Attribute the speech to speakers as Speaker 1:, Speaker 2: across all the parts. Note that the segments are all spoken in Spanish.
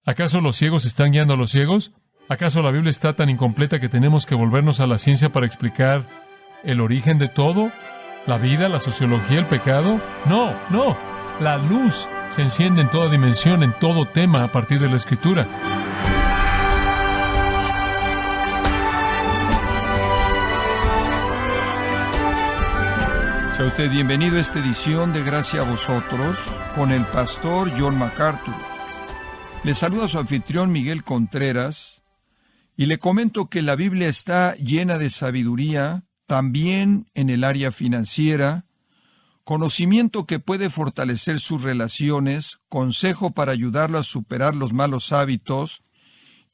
Speaker 1: ¿Acaso los ciegos están guiando a los ciegos? ¿Acaso la Biblia está tan incompleta que tenemos que volvernos a la ciencia para explicar el origen de todo? ¿La vida, la sociología, el pecado? No, no. La luz se enciende en toda dimensión, en todo tema, a partir de la Escritura.
Speaker 2: Sea usted bienvenido a esta edición de Gracia a Vosotros con el pastor John MacArthur. Le saluda su anfitrión Miguel Contreras y le comento que la Biblia está llena de sabiduría, también en el área financiera, conocimiento que puede fortalecer sus relaciones, consejo para ayudarlo a superar los malos hábitos,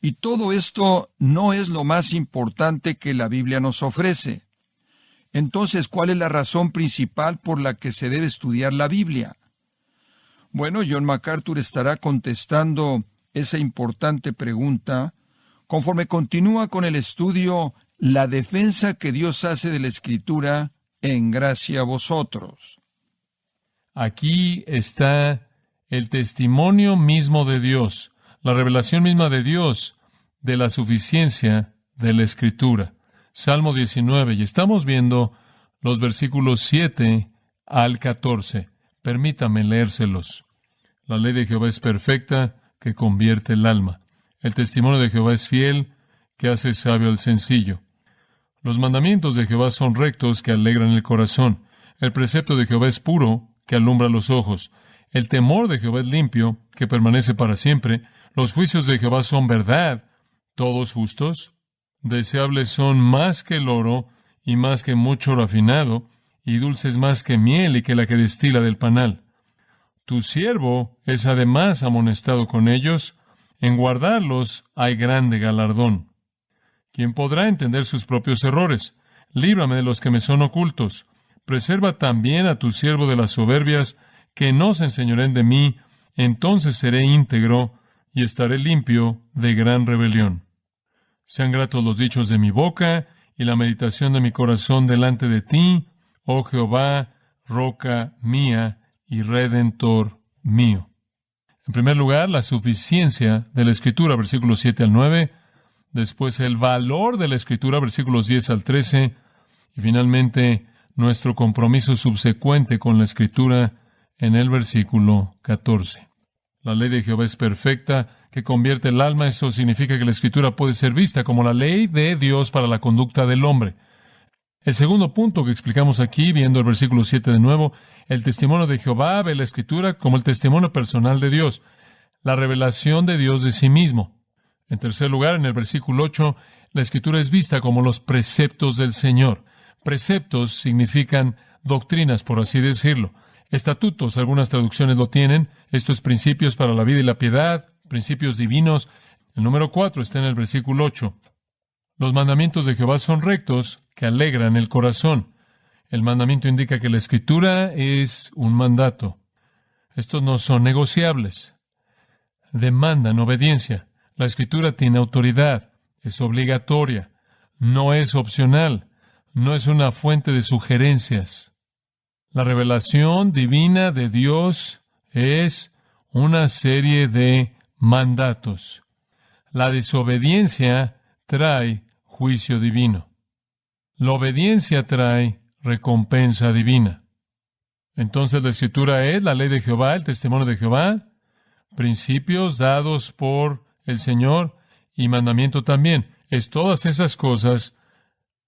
Speaker 2: y todo esto no es lo más importante que la Biblia nos ofrece. Entonces, ¿cuál es la razón principal por la que se debe estudiar la Biblia? Bueno, John MacArthur estará contestando esa importante pregunta conforme continúa con el estudio La defensa que Dios hace de la Escritura en Gracia a Vosotros.
Speaker 1: Aquí está el testimonio mismo de Dios, la revelación misma de Dios de la suficiencia de la Escritura. Salmo 19, y estamos viendo los versículos 7 al 14. Permítame leérselos. La ley de Jehová es perfecta, que convierte el alma. El testimonio de Jehová es fiel, que hace sabio al sencillo. Los mandamientos de Jehová son rectos, que alegran el corazón. El precepto de Jehová es puro, que alumbra los ojos. El temor de Jehová es limpio, que permanece para siempre. Los juicios de Jehová son verdad, todos justos. Deseables son más que el oro, y más que mucho oro afinado, y dulces más que miel y que la que destila del panal. Tu siervo es además amonestado con ellos, en guardarlos hay grande galardón. ¿Quién podrá entender sus propios errores? Líbrame de los que me son ocultos. Preserva también a tu siervo de las soberbias, que no se enseñoreen de mí, entonces seré íntegro y estaré limpio de gran rebelión. Sean gratos los dichos de mi boca y la meditación de mi corazón delante de ti, oh Jehová, roca mía y redentor mío. En primer lugar, la suficiencia de la Escritura, versículos 7 al 9. Después, el valor de la Escritura, versículos 10 al 13. Y finalmente, nuestro compromiso subsecuente con la Escritura en el versículo 14. La ley de Jehová es perfecta, que convierte el alma. Eso significa que la Escritura puede ser vista como la ley de Dios para la conducta del hombre. El segundo punto que explicamos aquí, viendo el versículo 7 de nuevo, el testimonio de Jehová ve la Escritura como el testimonio personal de Dios, la revelación de Dios de sí mismo. En tercer lugar, en el versículo 8, la Escritura es vista como los preceptos del Señor. Preceptos significan doctrinas, por así decirlo. Estatutos, algunas traducciones lo tienen. Esto es principios para la vida y la piedad, principios divinos. El número 4 está en el versículo 8. Los mandamientos de Jehová son rectos, que alegran el corazón. El mandamiento indica que la Escritura es un mandato. Estos no son negociables. Demandan obediencia. La Escritura tiene autoridad. Es obligatoria. No es opcional. No es una fuente de sugerencias. La revelación divina de Dios es una serie de mandatos. La desobediencia trae juicio divino. La obediencia trae recompensa divina. Entonces la Escritura es la ley de Jehová, el testimonio de Jehová, principios dados por el Señor y mandamiento también. Es todas esas cosas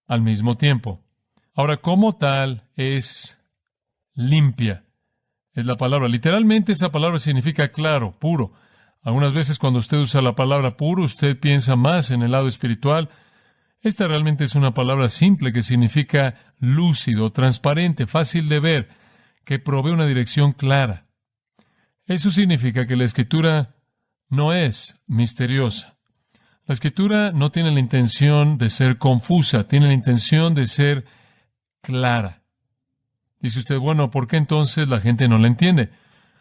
Speaker 1: al mismo tiempo. Ahora, como tal, es limpia. Es la palabra. Literalmente esa palabra significa claro, puro. Algunas veces cuando usted usa la palabra puro, usted piensa más en el lado espiritual. Esta realmente es una palabra simple que significa lúcido, transparente, fácil de ver, que provee una dirección clara. Eso significa que la Escritura no es misteriosa. La Escritura no tiene la intención de ser confusa, tiene la intención de ser clara. Dice usted, bueno, ¿por qué entonces la gente no la entiende?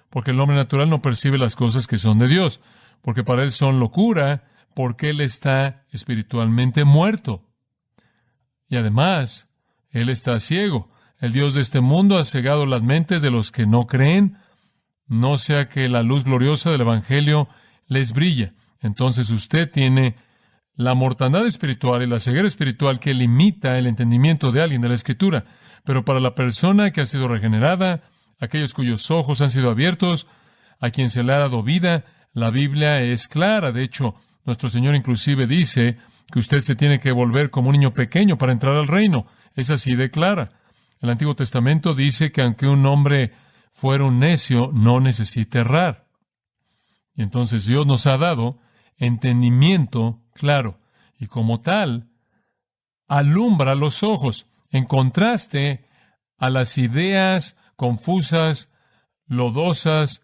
Speaker 1: Porque el hombre natural no percibe las cosas que son de Dios, porque para él son locura, porque él está espiritualmente muerto. Y además, él está ciego. El Dios de este mundo ha cegado las mentes de los que no creen, no sea que la luz gloriosa del Evangelio les brilla. Entonces usted tiene la mortandad espiritual y la ceguera espiritual que limita el entendimiento de alguien de la Escritura. Pero para la persona que ha sido regenerada, aquellos cuyos ojos han sido abiertos, a quien se le ha dado vida, la Biblia es clara. De hecho, nuestro Señor inclusive dice que usted se tiene que volver como un niño pequeño para entrar al reino. Es así de clara. El Antiguo Testamento dice que aunque un hombre fuera un necio, no necesita errar. Y entonces Dios nos ha dado entendimiento claro, y como tal, alumbra los ojos, en contraste a las ideas confusas, lodosas,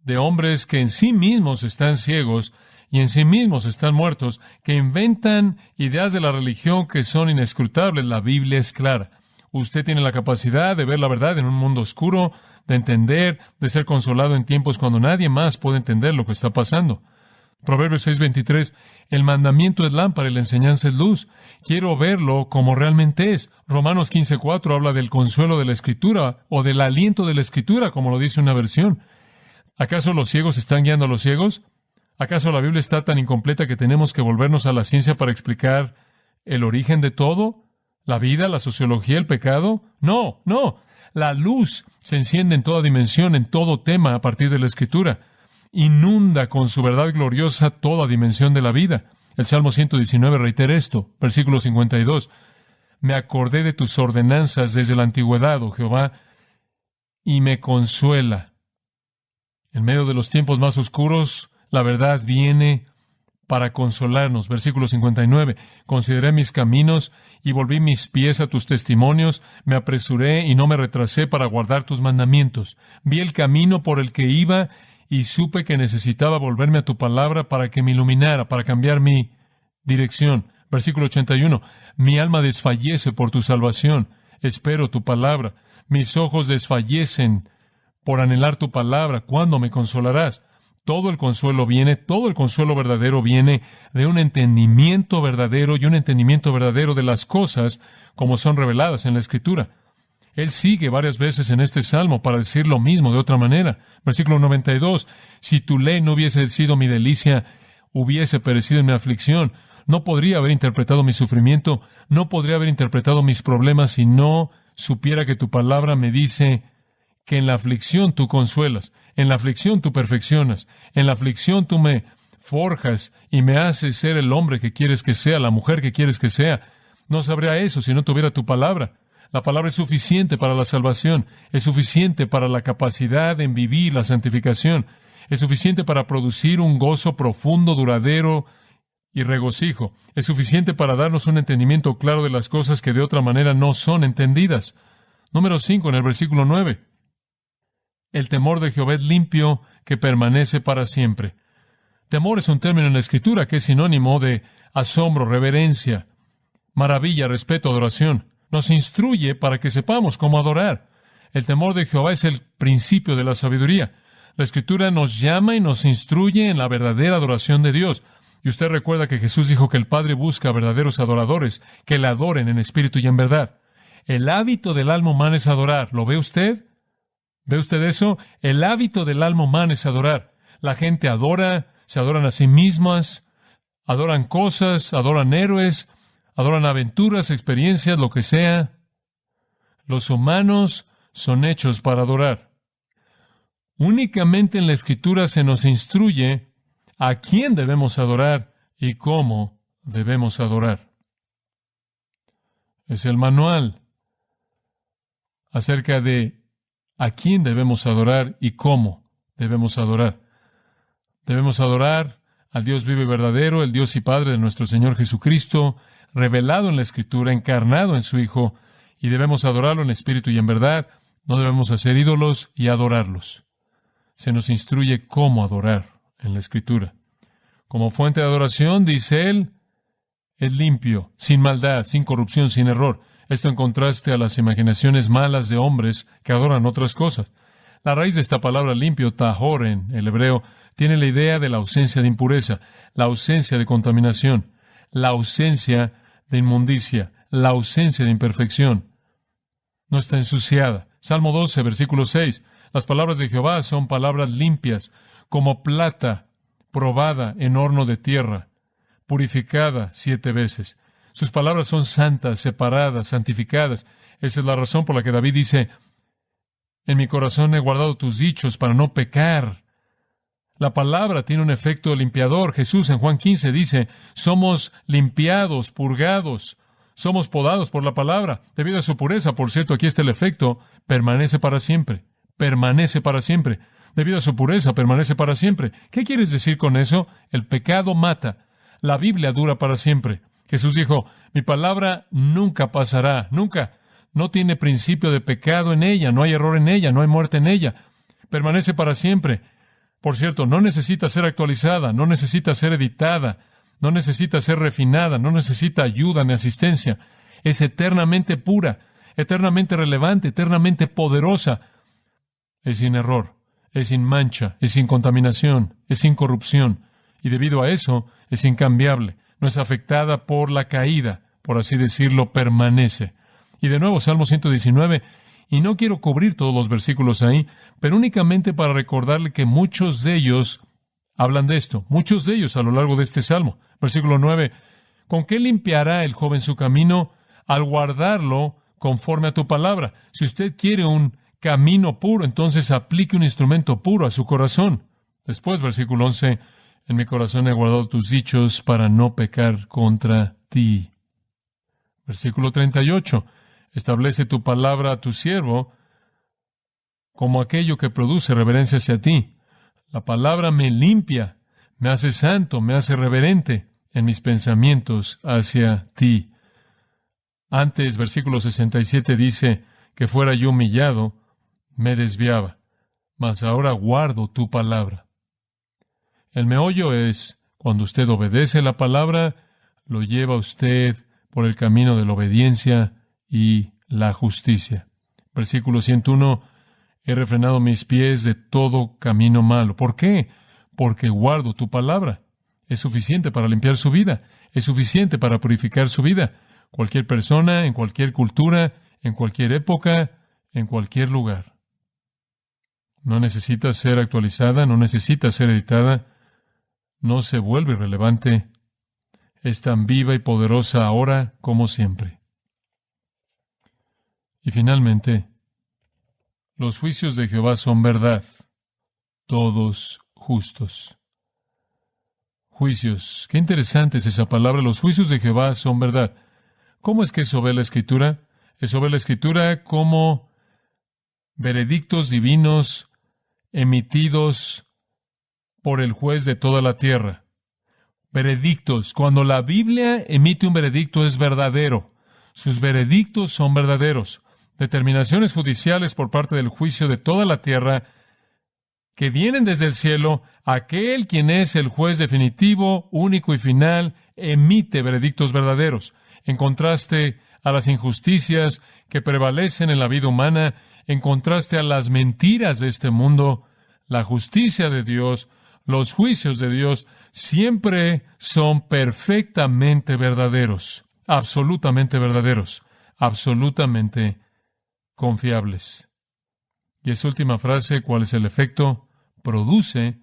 Speaker 1: de hombres que en sí mismos están ciegos y en sí mismos están muertos, que inventan ideas de la religión que son inescrutables. La Biblia es clara. Usted tiene la capacidad de ver la verdad en un mundo oscuro, de entender, de ser consolado en tiempos cuando nadie más puede entender lo que está pasando. Proverbios 6:23, el mandamiento es lámpara y la enseñanza es luz. Quiero verlo como realmente es. Romanos 15:4 habla del consuelo de la Escritura, o del aliento de la Escritura, como lo dice una versión. ¿Acaso los ciegos están guiando a los ciegos? ¿Acaso la Biblia está tan incompleta que tenemos que volvernos a la ciencia para explicar el origen de todo? ¿La vida, la sociología, el pecado? No, no. La luz se enciende en toda dimensión, en todo tema, a partir de la Escritura. Inunda con su verdad gloriosa toda dimensión de la vida. El Salmo 119 reitera esto, versículo 52. Me acordé de tus ordenanzas desde la antigüedad, oh Jehová, y me consuela. En medio de los tiempos más oscuros, la verdad viene para consolarnos. Versículo 59. Consideré mis caminos y volví mis pies a tus testimonios. Me apresuré y no me retrasé para guardar tus mandamientos. Vi el camino por el que iba y supe que necesitaba volverme a tu palabra para que me iluminara, para cambiar mi dirección. Versículo 81. Mi alma desfallece por tu salvación. Espero tu palabra. Mis ojos desfallecen por anhelar tu palabra. ¿Cuándo me consolarás? Todo el consuelo verdadero viene de un entendimiento verdadero y un entendimiento verdadero de las cosas como son reveladas en la Escritura. Él sigue varias veces en este salmo para decir lo mismo de otra manera. Versículo 92. Si tu ley no hubiese sido mi delicia, hubiese perecido en mi aflicción. No podría haber interpretado mi sufrimiento, no podría haber interpretado mis problemas si no supiera que tu palabra me dice que en la aflicción tú consuelas, en la aflicción tú perfeccionas, en la aflicción tú me forjas y me haces ser el hombre que quieres que sea, la mujer que quieres que sea. No sabría eso si no tuviera tu palabra. La palabra es suficiente para la salvación, es suficiente para la capacidad en vivir la santificación, es suficiente para producir un gozo profundo, duradero y regocijo, es suficiente para darnos un entendimiento claro de las cosas que de otra manera no son entendidas. Número 5, en el versículo 9. El temor de Jehová es limpio, que permanece para siempre. Temor es un término en la Escritura que es sinónimo de asombro, reverencia, maravilla, respeto, adoración. Nos instruye para que sepamos cómo adorar. El temor de Jehová es el principio de la sabiduría. La Escritura nos llama y nos instruye en la verdadera adoración de Dios. Y usted recuerda que Jesús dijo que el Padre busca verdaderos adoradores, que le adoren en espíritu y en verdad. El hábito del alma humana es adorar. ¿Lo ve usted? ¿Ve usted eso? El hábito del alma humana es adorar. La gente adora, se adoran a sí mismas, adoran cosas, adoran héroes, adoran aventuras, experiencias, lo que sea. Los humanos son hechos para adorar. Únicamente en la Escritura se nos instruye a quién debemos adorar y cómo debemos adorar. Es el manual acerca de a quién debemos adorar y cómo debemos adorar. Debemos adorar al Dios vivo y verdadero, el Dios y Padre de nuestro Señor Jesucristo, revelado en la Escritura, encarnado en su Hijo, y debemos adorarlo en espíritu y en verdad. No debemos hacer ídolos y adorarlos. Se nos instruye cómo adorar en la Escritura. Como fuente de adoración, dice él, es limpio, sin maldad, sin corrupción, sin error. Esto en contraste a las imaginaciones malas de hombres que adoran otras cosas. La raíz de esta palabra limpio, tahor en el hebreo, tiene la idea de la ausencia de impureza, la ausencia de contaminación, la ausencia de inmundicia, la ausencia de imperfección. No está ensuciada. Salmo 12, versículo 6. Las palabras de Jehová son palabras limpias, como plata probada en horno de tierra, purificada 7 veces. Sus palabras son santas, separadas, santificadas. Esa es la razón por la que David dice, en mi corazón he guardado tus dichos para no pecar. La palabra tiene un efecto limpiador. Jesús en Juan 15 dice, somos limpiados, purgados, somos podados por la palabra. Debido a su pureza, por cierto, aquí está el efecto, permanece para siempre. Permanece para siempre. Debido a su pureza, permanece para siempre. ¿Qué quieres decir con eso? El pecado mata. La Biblia dura para siempre. Jesús dijo, mi palabra nunca pasará, nunca. No tiene principio de pecado en ella, no hay error en ella, no hay muerte en ella. Permanece para siempre. Por cierto, no necesita ser actualizada, no necesita ser editada, no necesita ser refinada, no necesita ayuda ni asistencia. Es eternamente pura, eternamente relevante, eternamente poderosa. Es sin error, es sin mancha, es sin contaminación, es sin corrupción. Y debido a eso, es incambiable. No es afectada por la caída, por así decirlo, permanece. Y de nuevo, Salmo 119, y no quiero cubrir todos los versículos ahí, pero únicamente para recordarle que muchos de ellos hablan de esto, muchos de ellos a lo largo de este Salmo. Versículo 9, ¿con qué limpiará el joven su camino? Al guardarlo conforme a tu palabra. Si usted quiere un camino puro, entonces aplique un instrumento puro a su corazón. Después, versículo 11, en mi corazón he guardado tus dichos para no pecar contra ti. Versículo 38, establece tu palabra a tu siervo como aquello que produce reverencia hacia ti. La palabra me limpia, me hace santo, me hace reverente en mis pensamientos hacia ti. Antes, versículo 67 dice que fuera yo humillado, me desviaba, mas ahora guardo tu palabra. El meollo es, cuando usted obedece la palabra, lo lleva usted por el camino de la obediencia y la justicia. Versículo 101, he refrenado mis pies de todo camino malo. ¿Por qué? Porque guardo tu palabra. Es suficiente para limpiar su vida. Es suficiente para purificar su vida. Cualquier persona, en cualquier cultura, en cualquier época, en cualquier lugar. No necesita ser actualizada, no necesita ser editada. No se vuelve irrelevante. Es tan viva y poderosa ahora como siempre. Y finalmente, los juicios de Jehová son verdad, todos justos. Juicios. Qué interesante es esa palabra. Los juicios de Jehová son verdad. ¿Cómo es que eso ve la Escritura? Eso ve la Escritura como veredictos divinos emitidos por el juez de toda la tierra. Veredictos. Cuando la Biblia emite un veredicto es verdadero. Sus veredictos son verdaderos. Determinaciones judiciales por parte del juicio de toda la tierra que vienen desde el cielo. Aquel quien es el juez definitivo, único y final, emite veredictos verdaderos. En contraste a las injusticias que prevalecen en la vida humana, en contraste a las mentiras de este mundo, la justicia de Dios, los juicios de Dios, siempre son perfectamente verdaderos, absolutamente verdaderos, absolutamente confiables. Y esa última frase, ¿cuál es el efecto? Produce,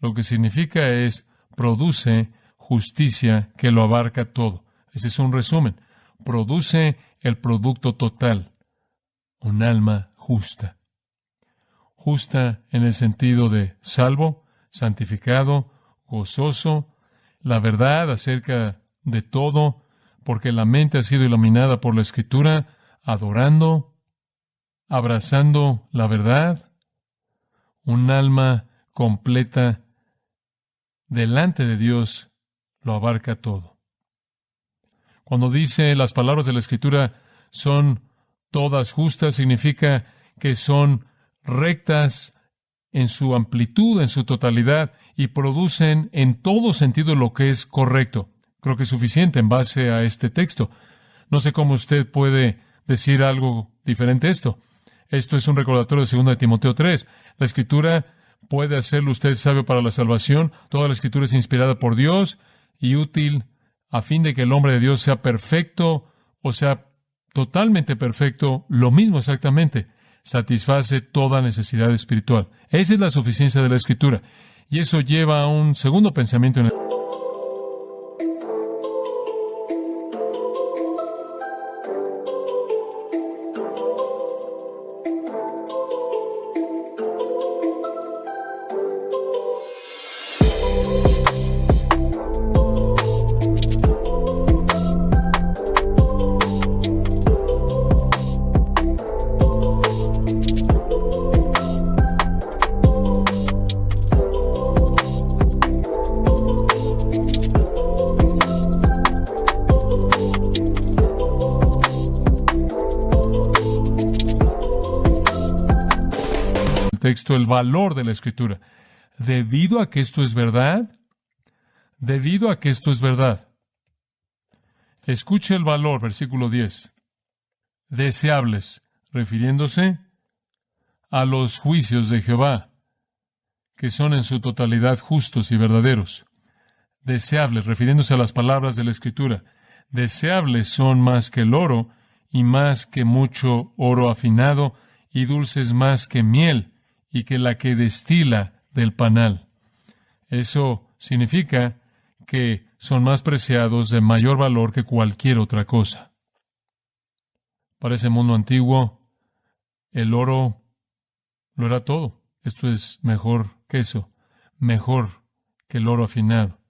Speaker 1: lo que significa es, produce justicia que lo abarca todo. Ese es un resumen. Produce el producto total, un alma justa. Justa en el sentido de salvo, santificado, gozoso, la verdad acerca de todo, porque la mente ha sido iluminada por la Escritura, adorando, abrazando la verdad, un alma completa delante de Dios lo abarca todo. Cuando dice las palabras de la Escritura son todas justas, significa que son rectas en su amplitud, en su totalidad, y producen en todo sentido lo que es correcto. Creo que es suficiente en base a este texto. No sé cómo usted puede decir algo diferente a esto. Esto es un recordatorio de 2 de Timoteo 3. La Escritura puede hacerlo usted sabio para la salvación. Toda la Escritura es inspirada por Dios y útil a fin de que el hombre de Dios sea perfecto, o sea, totalmente perfecto, lo mismo exactamente. Satisface toda necesidad espiritual. Esa es la suficiencia de la Escritura. Y eso lleva a un segundo pensamiento en el texto el valor de la Escritura. Debido a que esto es verdad, debido a que esto es verdad. Escuche el valor, versículo 10. Deseables, refiriéndose a los juicios de Jehová, que son en su totalidad justos y verdaderos. Deseables, refiriéndose a las palabras de la Escritura. Deseables son más que el oro, y más que mucho oro afinado, y dulces más que miel, y que la que destila del panal. Eso significa que son más preciados, de mayor valor que cualquier otra cosa. Para ese mundo antiguo, el oro lo era todo. Esto es mejor que eso, mejor que el oro afinado.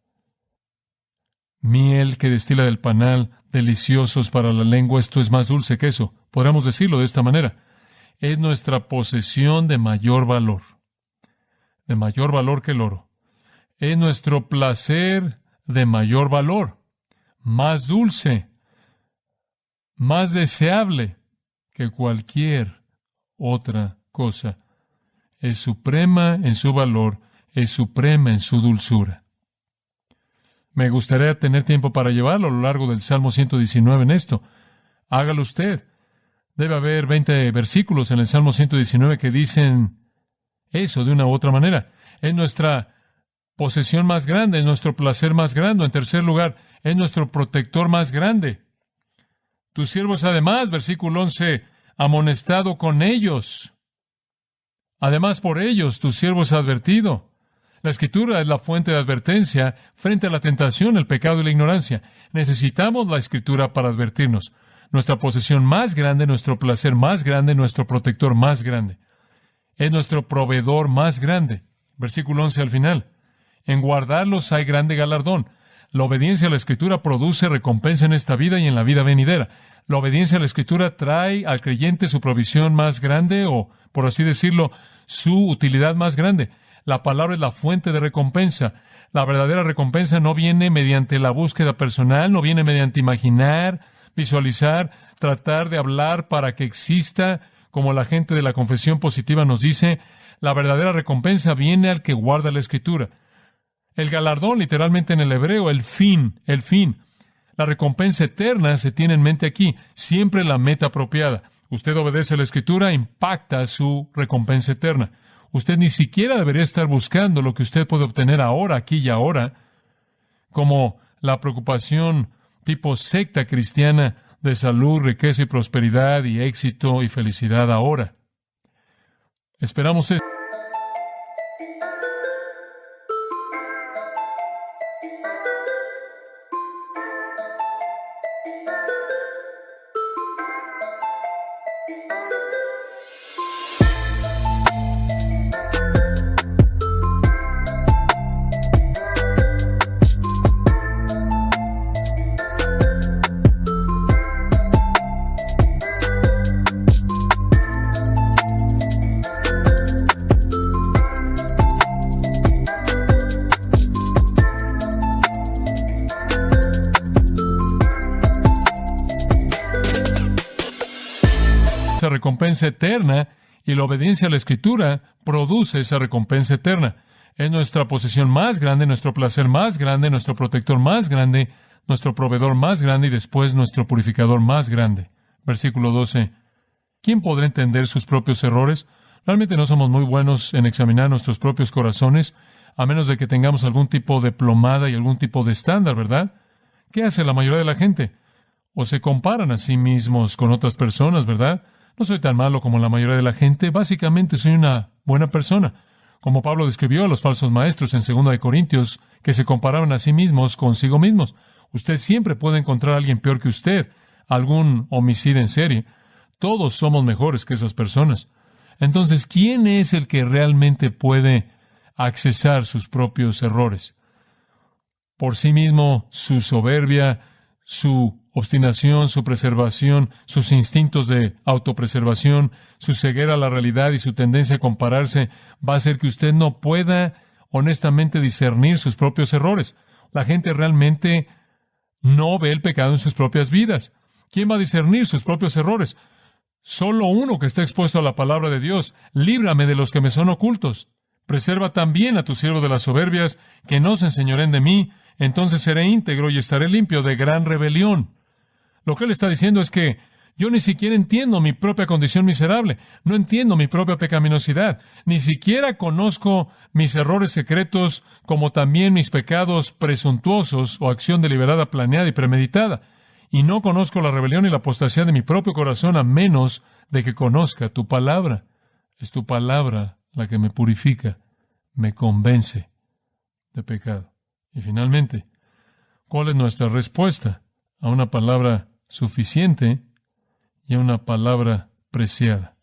Speaker 1: Miel que destila del panal, deliciosos para la lengua, esto es más dulce que eso. Podríamos decirlo de esta manera. Es nuestra posesión de mayor valor que el oro. Es nuestro placer de mayor valor, más dulce, más deseable que cualquier otra cosa. Es suprema en su valor, es suprema en su dulzura. Me gustaría tener tiempo para llevarlo a lo largo del Salmo 119 en esto. Hágalo usted. Debe haber 20 versículos en el Salmo 119 que dicen eso de una u otra manera. Es nuestra posesión más grande, es nuestro placer más grande. En tercer lugar, es nuestro protector más grande. Tus siervos además, versículo 11, amonestado con ellos. Además por ellos, tus siervos advertido. La Escritura es la fuente de advertencia frente a la tentación, el pecado y la ignorancia. Necesitamos la Escritura para advertirnos. Nuestra posesión más grande, nuestro placer más grande, nuestro protector más grande. Es nuestro proveedor más grande. Versículo 11 al final. En guardarlos hay grande galardón. La obediencia a la Escritura produce recompensa en esta vida y en la vida venidera. La obediencia a la Escritura trae al creyente su provisión más grande o, por así decirlo, su utilidad más grande. La palabra es la fuente de recompensa. La verdadera recompensa no viene mediante la búsqueda personal, no viene mediante imaginar, visualizar, tratar de hablar para que exista, como la gente de la confesión positiva nos dice. La verdadera recompensa viene al que guarda la Escritura. El galardón, literalmente en el hebreo, el fin. La recompensa eterna se tiene en mente aquí, siempre la meta apropiada. Usted obedece a la Escritura, impacta su recompensa eterna. Usted ni siquiera debería estar buscando lo que usted puede obtener ahora, aquí y ahora, como la preocupación tipo secta cristiana de salud, riqueza y prosperidad y éxito y felicidad ahora. Esperamos esto. Esa recompensa eterna, y la obediencia a la Escritura produce esa recompensa eterna. Es nuestra posesión más grande, nuestro placer más grande, nuestro protector más grande, nuestro proveedor más grande y después nuestro purificador más grande. Versículo 12. ¿Quién podrá entender sus propios errores? Realmente no somos muy buenos en examinar nuestros propios corazones, a menos de que tengamos algún tipo de plomada y algún tipo de estándar, ¿verdad? ¿Qué hace la mayoría de la gente? O se comparan a sí mismos con otras personas, ¿verdad? No soy tan malo como la mayoría de la gente, básicamente soy una buena persona. como Pablo describió a los falsos maestros en 2 de Corintios, que se comparaban a sí mismos consigo mismos. Usted siempre puede encontrar a alguien peor que usted, algún homicida en serie. Todos somos mejores que esas personas. Entonces, ¿quién es el que realmente puede accesar sus propios errores? Por sí mismo, su soberbia, su obstinación, su preservación, sus instintos de autopreservación, su ceguera a la realidad y su tendencia a compararse va a hacer que usted no pueda honestamente discernir sus propios errores. La gente realmente no ve el pecado en sus propias vidas. ¿Quién va a discernir sus propios errores? Solo uno que está expuesto a la palabra de Dios. Líbrame de los que me son ocultos. Preserva también a tu siervo de las soberbias, que no se enseñoren de mí. Entonces seré íntegro y estaré limpio de gran rebelión. Lo que él está diciendo es que yo ni siquiera entiendo mi propia condición miserable. No entiendo mi propia pecaminosidad. Ni siquiera conozco mis errores secretos, como también mis pecados presuntuosos o acción deliberada, planeada y premeditada. Y no conozco la rebelión y la apostasía de mi propio corazón a menos de que conozca tu palabra. Es tu palabra la que me purifica, me convence de pecado. Y finalmente, ¿cuál es nuestra respuesta a una palabra suficiente y a una palabra preciada?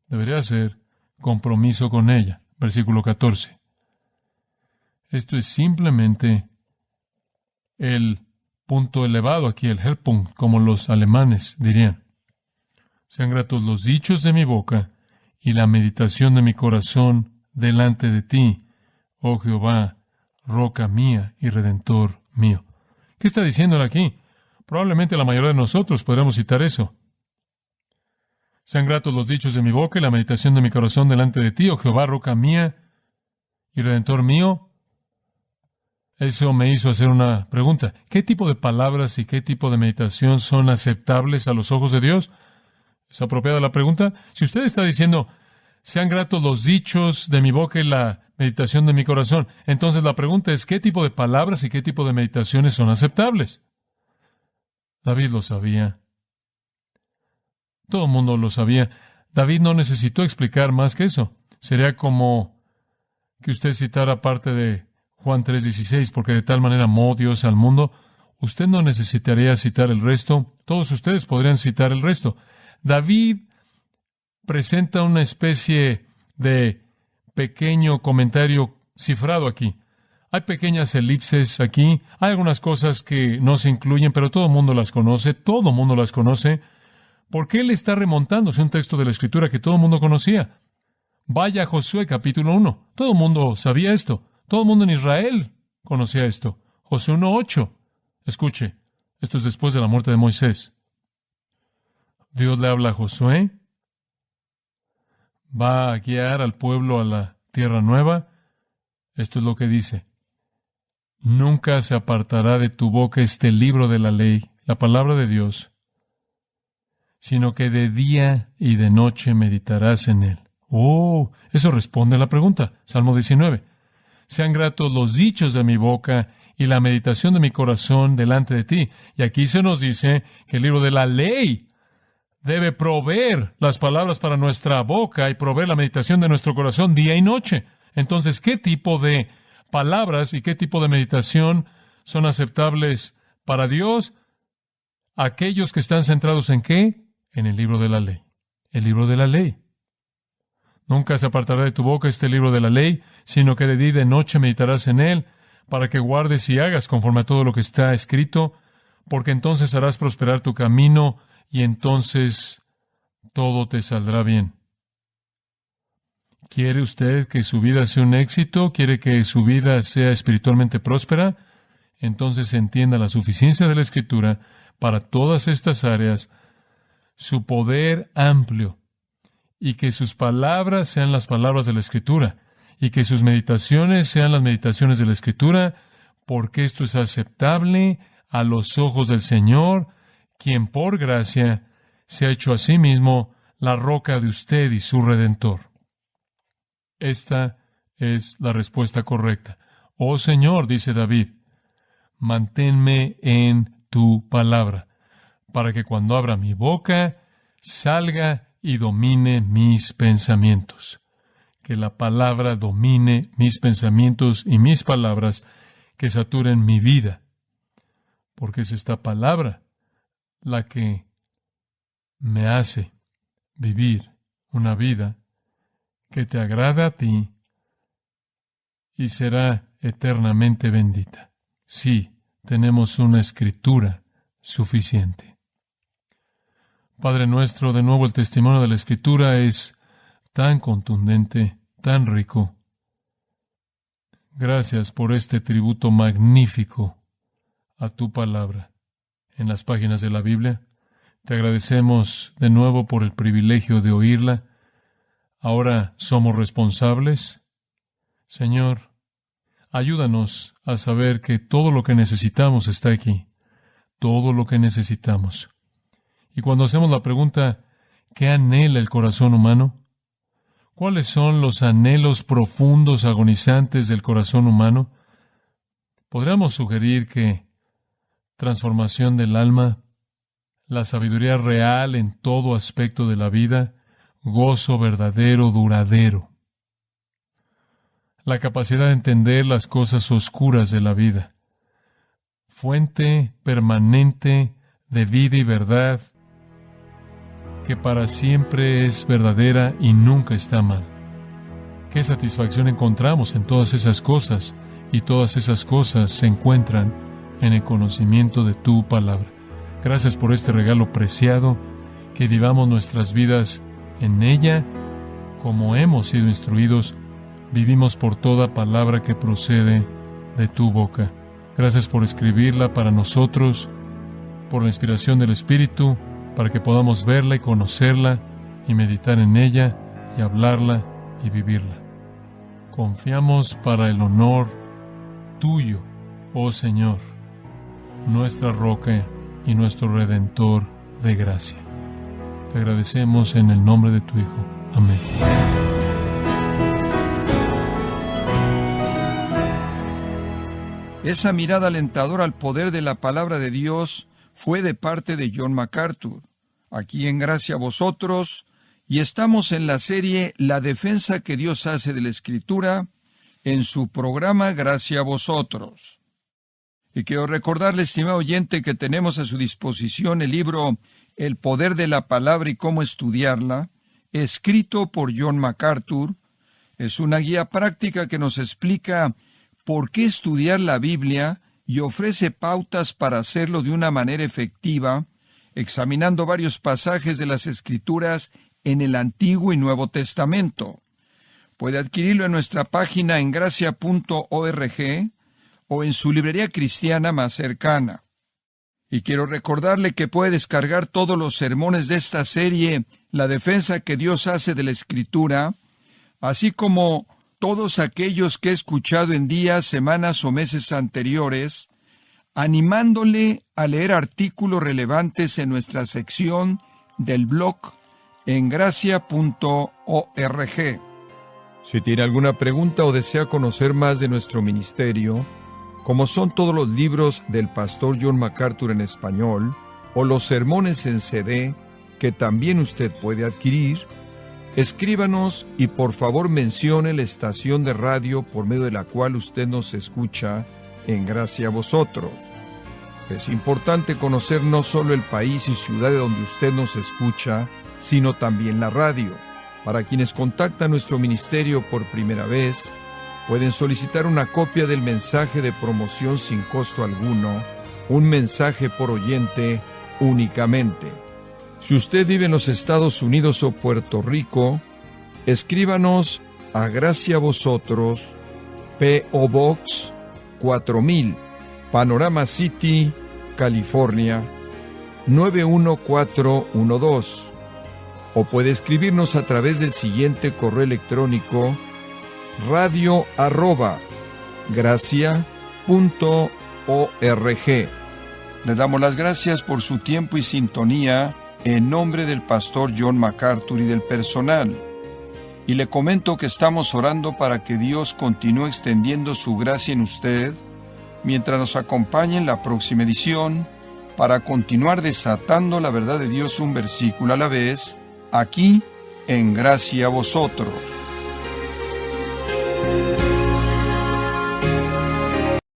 Speaker 1: Debería ser compromiso con ella. Versículo 14. Esto es simplemente el punto elevado aquí, el Höhepunkt, como los alemanes dirían. Sean gratos los dichos de mi boca y la meditación de mi corazón delante de ti, oh Jehová, roca mía y redentor mío. ¿Qué está diciéndole aquí? Probablemente la mayoría de nosotros podremos citar eso. Sean gratos los dichos de mi boca y la meditación de mi corazón delante de ti, oh Jehová, roca mía y redentor mío. Eso me hizo hacer una pregunta. ¿Qué tipo de palabras y qué tipo de meditación son aceptables a los ojos de Dios? ¿Es apropiada la pregunta? Si usted está diciendo, sean gratos los dichos de mi boca y la meditación de mi corazón, entonces la pregunta es, ¿qué tipo de palabras y qué tipo de meditaciones son aceptables? David lo sabía. Todo el mundo lo sabía. David no necesitó explicar más que eso. Sería como que usted citara parte de Juan 3:16, porque de tal manera amó Dios al mundo. Usted no necesitaría citar el resto. Todos ustedes podrían citar el resto. David presenta una especie de pequeño comentario cifrado aquí. Hay pequeñas elipses aquí. Hay algunas cosas que no se incluyen, pero todo el mundo las conoce. Todo el mundo las conoce. Porque él está remontándose a un texto de la Escritura que todo el mundo conocía. Vaya a Josué capítulo 1. Todo el mundo sabía esto. Todo el mundo en Israel conocía esto. Josué 1:8. Escuche, esto es después de la muerte de Moisés. Dios le habla a Josué. Va a guiar al pueblo a la tierra nueva. Esto es lo que dice. Nunca se apartará de tu boca este libro de la ley, la palabra de Dios, sino que de día y de noche meditarás en él. Oh, eso responde a la pregunta. Salmo 19. Sean gratos los dichos de mi boca y la meditación de mi corazón delante de ti. Y aquí se nos dice que el libro de la ley debe proveer las palabras para nuestra boca y proveer la meditación de nuestro corazón día y noche. Entonces, ¿qué tipo de palabras y qué tipo de meditación son aceptables para Dios? Aquellos que están centrados ¿en qué? En el libro de la ley. El libro de la ley. Nunca se apartará de tu boca este libro de la ley, sino que de día y de noche meditarás en él, para que guardes y hagas conforme a todo lo que está escrito, porque entonces harás prosperar tu camino y entonces todo te saldrá bien. ¿Quiere usted que su vida sea un éxito? ¿Quiere que su vida sea espiritualmente próspera? Entonces entienda la suficiencia de la Escritura para todas estas áreas, su poder amplio, y que sus palabras sean las palabras de la Escritura, y que sus meditaciones sean las meditaciones de la Escritura, porque esto es aceptable a los ojos del Señor, quien por gracia se ha hecho a sí mismo la roca de usted y su Redentor. Esta es la respuesta correcta. Oh Señor, dice David, manténme en tu palabra, para que cuando abra mi boca, salga y domine mis pensamientos. que la palabra domine mis pensamientos y mis palabras, que saturen mi vida, porque es esta palabra la que me hace vivir una vida que te agrada a ti y será eternamente bendita. Sí, tenemos una escritura suficiente. Padre nuestro, de nuevo el testimonio de la Escritura es tan contundente, tan rico. Gracias por este tributo magnífico a tu palabra en las páginas de la Biblia. Te agradecemos de nuevo por el privilegio de oírla. Ahora somos responsables. Señor, ayúdanos a saber que todo lo que necesitamos está aquí. Todo lo que necesitamos. Y cuando hacemos la pregunta, ¿qué anhela el corazón humano? ¿Cuáles son los anhelos profundos, agonizantes del corazón humano? Podríamos sugerir que transformación del alma, la sabiduría real en todo aspecto de la vida, gozo verdadero, duradero, la capacidad de entender las cosas oscuras de la vida, fuente permanente de vida y verdad, que para siempre es verdadera y nunca está mal. ¿Qué satisfacción encontramos en todas esas cosas? Y todas esas cosas se encuentran en el conocimiento de tu palabra. Gracias por este regalo preciado, que vivamos nuestras vidas en ella, como hemos sido instruidos, vivimos por toda palabra que procede de tu boca. Gracias por escribirla para nosotros, por la inspiración del Espíritu, para que podamos verla y conocerla y meditar en ella y hablarla y vivirla. Confiamos para el honor tuyo, oh Señor, nuestra roca y nuestro Redentor de gracia. Te agradecemos en el nombre de tu Hijo. Amén.
Speaker 2: Esa mirada alentadora al poder de la palabra de Dios fue de parte de John MacArthur, aquí en Gracia a Vosotros, y estamos en la serie La defensa que Dios hace de la Escritura, en su programa Gracia a Vosotros. Y quiero recordarle, estimado oyente, que tenemos a su disposición el libro El poder de la palabra y cómo estudiarla, escrito por John MacArthur. Es una guía práctica que nos explica por qué estudiar la Biblia y ofrece pautas para hacerlo de una manera efectiva, examinando varios pasajes de las Escrituras en el Antiguo y Nuevo Testamento. Puede adquirirlo en nuestra página en gracia.org o en su librería cristiana más cercana. Y quiero recordarle que puede descargar todos los sermones de esta serie, La defensa que Dios hace de la Escritura, así como todos aquellos que he escuchado en días, semanas o meses anteriores, animándole a leer artículos relevantes en nuestra sección del blog en gracia.org. Si tiene alguna pregunta o desea conocer más de nuestro ministerio, como son todos los libros del pastor John MacArthur en español, o los sermones en CD, que también usted puede adquirir, escríbanos y por favor mencione la estación de radio por medio de la cual usted nos escucha en Gracia a Vosotros. Es importante conocer no solo el país y ciudad de donde usted nos escucha, sino también la radio. Para quienes contactan nuestro ministerio por primera vez, pueden solicitar una copia del mensaje de promoción sin costo alguno, un mensaje por oyente únicamente. Si usted vive en los Estados Unidos o Puerto Rico, escríbanos a Gracia a Vosotros, P.O. Box 4000, Panorama City, California, 91412. O puede escribirnos a través del siguiente correo electrónico: radio@gracia.org. Le damos las gracias por su tiempo y sintonía en nombre del pastor John MacArthur y del personal. Y le comento que estamos orando para que Dios continúe extendiendo su gracia en usted mientras nos acompañe en la próxima edición para continuar desatando la verdad de Dios un versículo a la vez, aquí en Gracia a Vosotros.